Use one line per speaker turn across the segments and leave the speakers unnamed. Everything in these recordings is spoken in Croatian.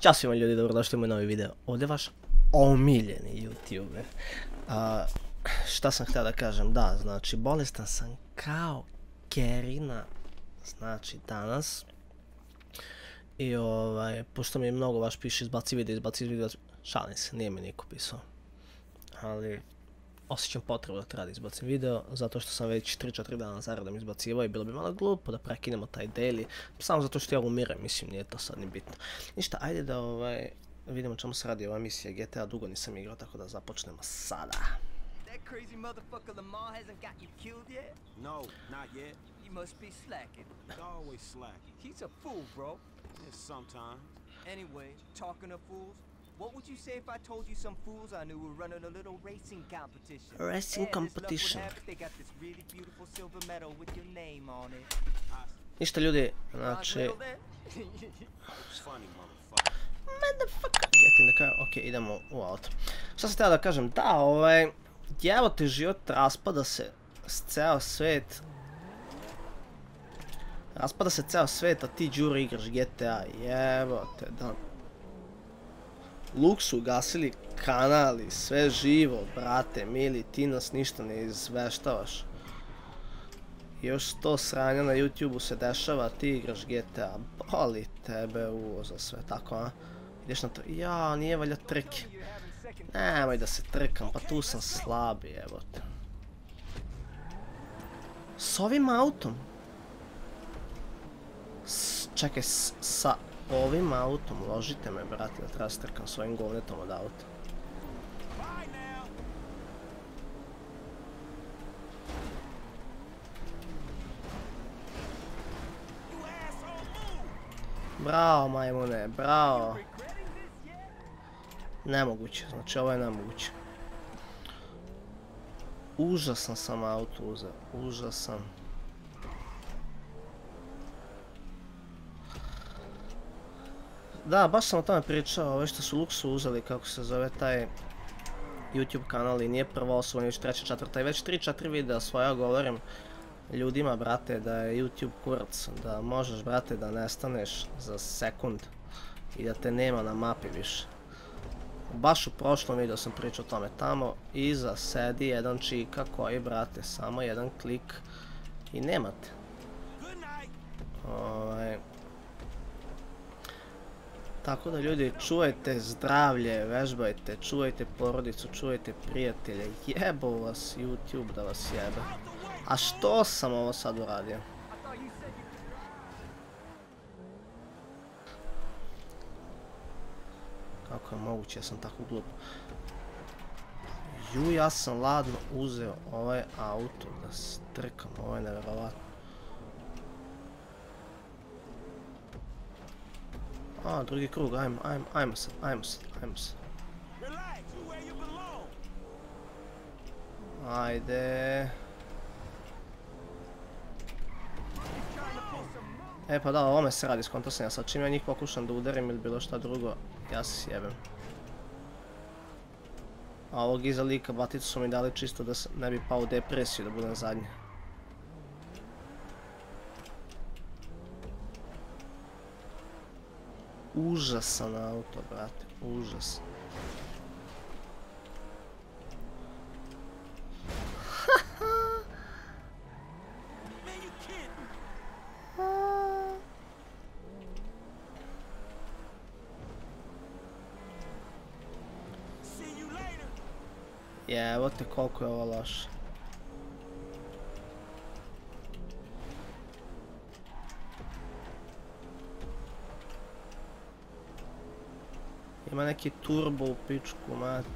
Ćao svima ljudi, dobrodošli u moj novi video. Ovdje je vaš omiljeni YouTuber. Šta sam htio da kažem? Da, znači bolestan sam kao kerina, znači danas. I pošto mi je mnogo vaš piše izbaci video, šalim se, nije mi niko pisao. Ali osjećam potrebu da treba da izbacim video, zato što sam već 3-4 dana zaredom izbacivao i bilo bi malo glupo da prekinemo taj daily, samo zato što ja umirem, mislim, nije to sad ni bitno. Ništa, ajde da vidimo čemu se radi ova misija GTA, dugo nisam igrao, tako da započnemo sada.
That crazy motherfucker Lamar hasn't got you killed yet?
No, not yet.
He must be slacking.
He's always slacking.
He's a fool, bro.
Yeah, sometimes.
Anyway, talking of fools, what would you say if I told you some fools I knew were running a little racing competition?
Racing competition.
They got this really beautiful silver medal with your name on it.
Ništa ljudi, znači...
It's funny, motherfucker.
Motherfucker, get in the car, ok, idemo u auto. Šta sam htio da kažem, da, jevo te život, raspada se ceo svet. Raspada se ceo svet, a ti Đuro igraš GTA, jebote, da. Luk su ugasili kanali, sve živo, brate, mili, ti nas ništa ne izveštavaš. Još 100 sranja na YouTube-u se dešava, ti igraš GTA, boli tebe uvo za sve, tako, a? Ideš na to, ja, nije valja trke. Nemoj da se trkam, pa tu sam slabi, jebote. S ovim autom? Čekaj, sa ovim autom, ložite me, brate, da treba se trkam s ovim govnetom od auta. Bravo, majmune, bravo. Nemoguće, znači ovo je nemoguće. Užasan sam auto uzeo, užasan. Da, baš sam o tome pričao, ove što su Luxu uzeli, kako se zove taj YouTube kanal i nije prva osoba, već treća, četvrta i već 3-4 videa svoja govorim ljudima, brate, da je YouTube kurac, da možeš, brate, da nestaneš za sekund i da te nema na mapi više. Baš u prošlom videu sam pričao o tome, tamo iza sedi jedan čika koji, brate, samo jedan klik i nemate. Tako da ljudi, čuvajte zdravlje, vežbajte, čuvajte porodicu, čuvajte prijatelje, jebo vas YouTube da vas jebe. A što sam ovo sad uradio? Kako je moguće, ja sam tako glup. Ju, ja sam ladno uzeo ovaj auto da se trkam, ovo je nevjerovatno. A, drugi krug, ajmo sad. Ajde. E pa da, o ovome se radi, skonto sam ja sad, čim ja njih pokušam da udarim ili bilo šta drugo, ja se sjebem. A ovog iza lika baticu su mi dali čisto da ne bi pao u depresiju, da budem zadnji. Užasan auto, brate, užas. Evo te koliko je ovo loše. Ima neki turbo u pičku, mate.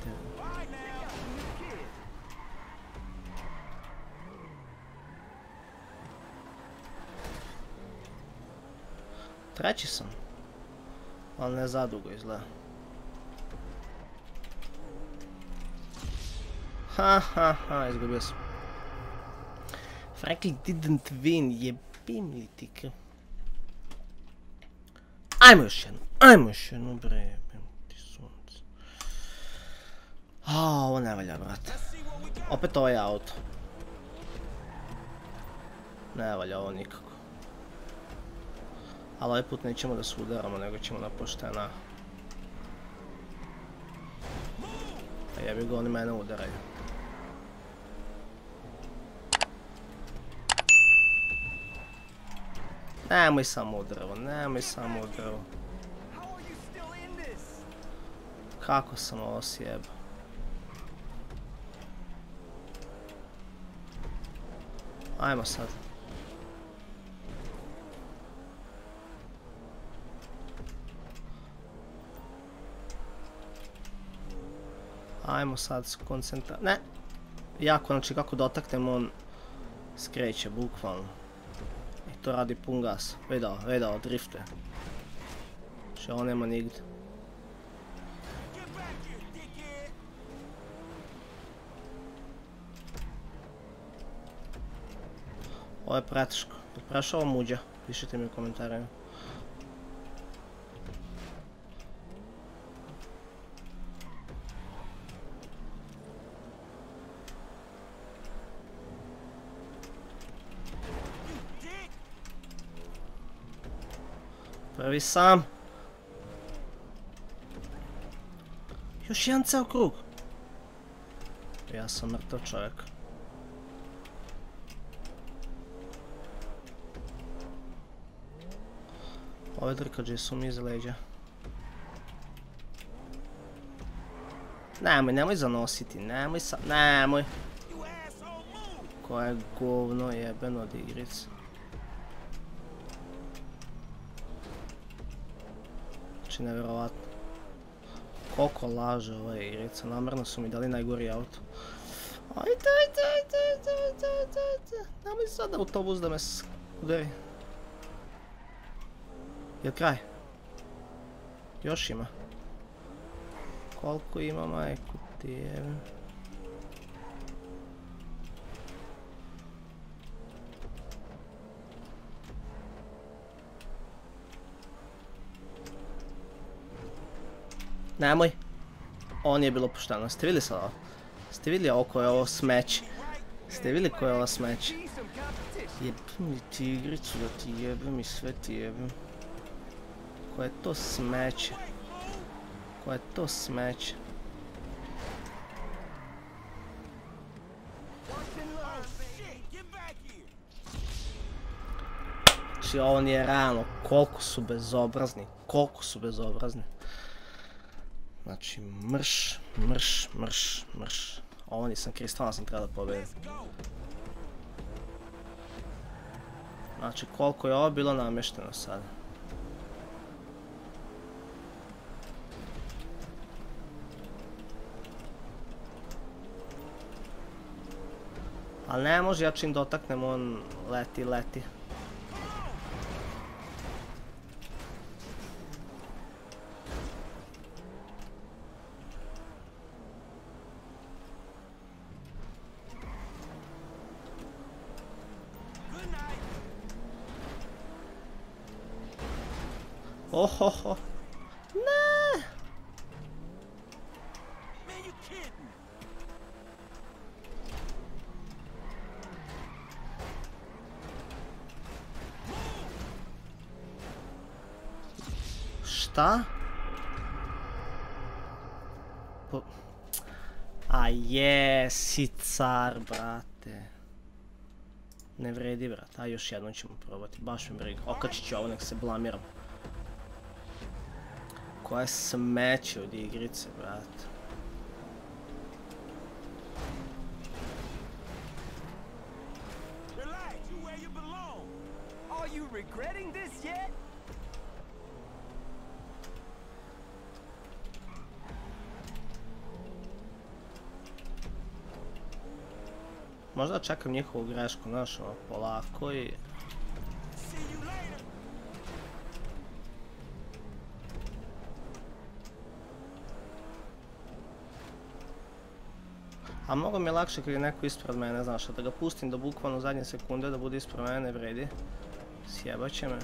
Treći sam. Ali ne zadugo izgleda. Izgubio sam. Frankly didn't win, jebim li ti k... Ajmo još jednu, bre, jebim ti sunce. Ovo ne valja, brate. Opet ovaj auto. Ne valja ovo nikako. Ali ovaj put nećemo da se udaramo, nego ćemo na poštena. A jebi ga, oni mene udaraju. Nemoj samo u drvo, nemoj samo u drvo.
How are you still in this?
Kako sam ovo sjebao? Ajmo sad. Ajmo sad skoncentrirati. Ne! Jako, znači kako dotaknem on skreće, bukvalno. I to radi pun gas. Vedao, driftuje. Znači ovo nema nigdje.
Get back here, dickhead!
Ovo je preteško. Je prešao muđa? Pišite mi u komentarima. Prvi sam. Još jedan ceo krug. Ja sam mrtav čovjek. Ove drkađe su mi iz leđa. Nemoj zanositi, nemoj. Koje govno jebeno od igrice. Znači nevjerovatno. Koliko laže ova igrica, namjerno su mi dali najgori auto. Ajde. Nemoj sad autobus da me udari. Je kraj? Još ima. Koliko ima, majku ti jebe. Nemoj. Ovo nije bilo pošteno. Ste vidjeli sad ovo? Ste vidjeli ovo koje je ovo smeće? Ste vidjeli koje je ovo smeće? Jebim mi ti igricu da ti jebim i sve ti jebim. Koje je to smeće? Koje je to smeće? Znači ovo nije realno. Koliko su bezobrazni. Koliko su bezobrazni. Znači mrš. Ovo nisam kriv, stvarno sam trebao da pobedim. Znači koliko je ovo bilo namješteno sada. Ali ne može, ja čim dotaknem on leti. Ohoho. Ne. Šta? A jesi car, brate. Ne vredi, brate. A još jednom ćemo probati. Baš mi briga. Okačit ću ovo, nek se blamiram. Koje smeće od igrice, brate.
Are you regretting this yet?
Možda čekam njihovu grešku, znaš, polako i... A mnogo mi je lakše kad je neko ispred mene, znaš, da ga pustim do bukvalno zadnje sekunde da bude ispred mene, ne vredi. Sjebat će me.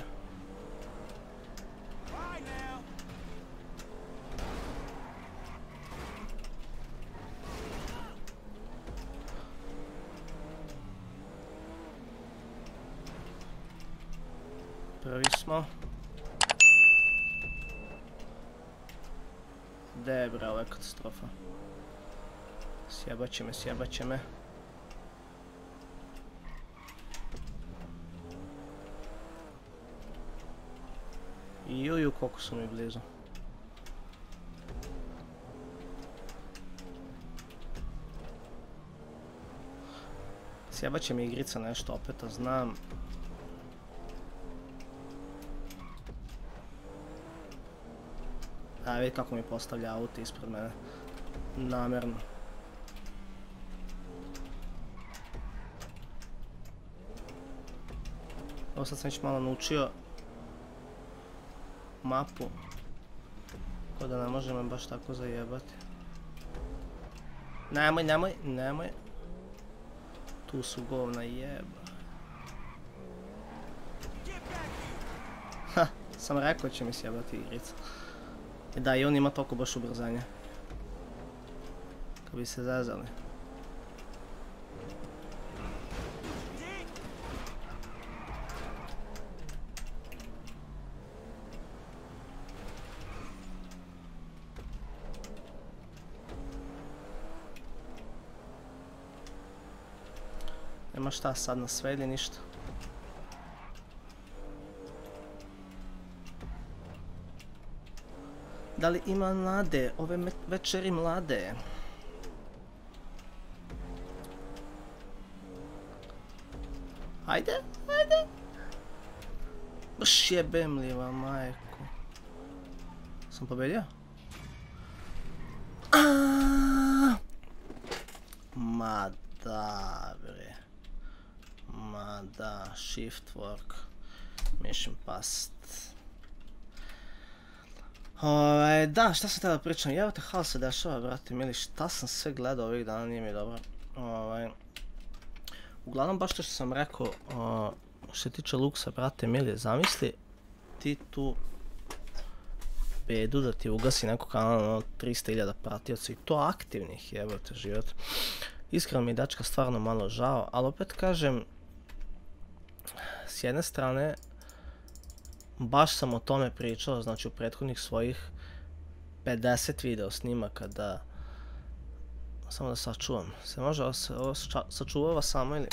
Prvi smo. Gdje je bre, ovo je katastrofa. Sjebat će me. Juju, koliko su mi blizu. Sjebat će mi igrica nešto opet, a znam. A vidi kako mi postavlja auto ispred mene. Namjerno. Ovo sad sam već malo naučio mapu. Ko da ne može me baš tako zajebati. Nemoj. Tu su govna jeba. Ha, sam rekao će mi sjebati igrica. I da, i on ima toliko baš ubrzanja. Kad bi se zazali. Nema šta sad na sve ili ništa. Da li ima nade, ove večeri mlade? Ajde. Baš jebem li vam, majko. Sam pobedio? Ma da, bre. Ma da, shift work. Mission past. Da, šta sam tada pričam? Evo te, hal se dešava, brate mili, šta sam sve gledao ovih dana, nije mi dobro. Uglavnom, baš to što sam rekao, što se tiče Luxa, brate mili, zamisli ti tu bedu da ti ugasi neko kanal 300.000 pratioca i to aktivnih, jebote život. Iskreno mi je dečka stvarno malo žao, ali opet kažem, s jedne strane, baš sam o tome pričao, znači u prethodnih svojih 50 video snimaka da... Samo da sačuvam. Se može ovo sačuvava samo ili...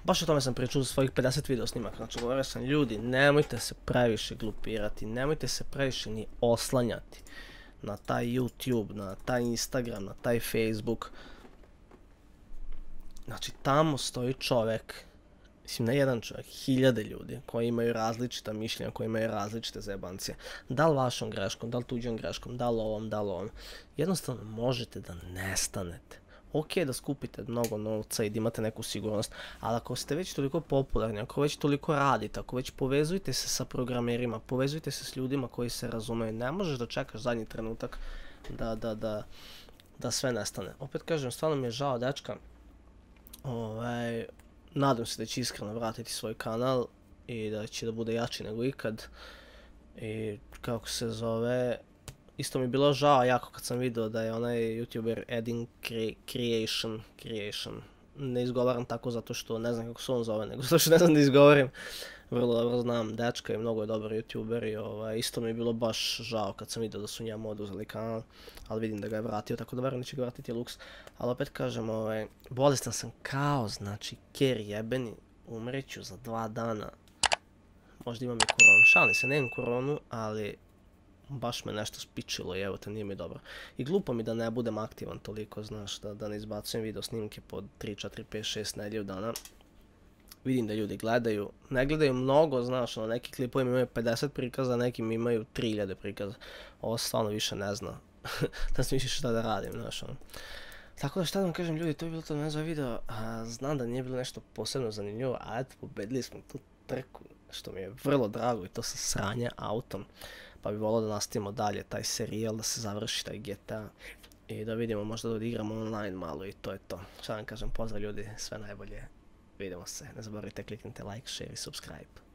Baš o tome sam pričao u svojih 50 video snimaka. Znači govorio sam, ljudi, nemojte se previše glupirati, nemojte se previše ni oslanjati na taj YouTube, na taj Instagram, na taj Facebook. Znači tamo stoji čovjek, mislim ne jedan čovjek, hiljade ljudi koji imaju različita mišljenja, koji imaju različite zajebancije. Da li vašom greškom, da li tuđom greškom, da li ovom. Jednostavno možete da nestanete. Ok da skupite mnogo novca i da imate neku sigurnost, ali ako ste već toliko popularni, ako već toliko radite, ako već povezujte se sa programerima, povezujte se s ljudima koji se razumeju, ne možeš da čekaš zadnji trenutak da sve nestane. Opet kažem, stvarno mi je žao dečka. Nadam se da će iskreno vratiti svoj kanal i da će da bude jači nego ikad. I kako se zove, isto mi je bilo žao jako kad sam vidio da je onaj YouTuber Edin Creation, ne izgovaram tako zato što ne znam kako se on zove, nego zato što ne znam da izgovorim. Vrlo dobro znam dečka i mnogo je dobar YouTuber i isto mi je bilo baš žao kad sam vidio da su njemu oduzeli kanal, ali vidim da ga je vratio, tako da verujem da će ga vratiti Lux. Ali opet kažem, bolestan sam kao, znači, ker jebeni, umreću za 2 dana. Možda imam i koronu, šalim se, nemam koronu, ali baš me nešto spičilo i evo te, nije mi dobro. I glupo mi da ne budem aktivan toliko, znaš, da ne izbacujem video snimke po 3, 4, 5, 6 nedelju dana. Vidim da ljudi gledaju, ne gledaju mnogo, znaš, neki klipovi imaju 50 prikaza, nekim imaju 3000 prikaza. Ovo stvarno više ne zna, da sam više šta da radim, znaš. Tako da šta da vam kažem, ljudi, to je bilo to na za video, znam da nije bilo nešto posebno zanimljivo, a eto, pobedili smo tu trku, što mi je vrlo drago i to sa sranje autom. Pa bi volio da nastavimo dalje taj serijal, da se završi taj GTA i da vidimo, možda da odigramo online malo i to je to. Šta da vam kažem, pozdrav ljudi, sve najbolje. Vidimo se, ne zaboravite kliknite like, share i subscribe.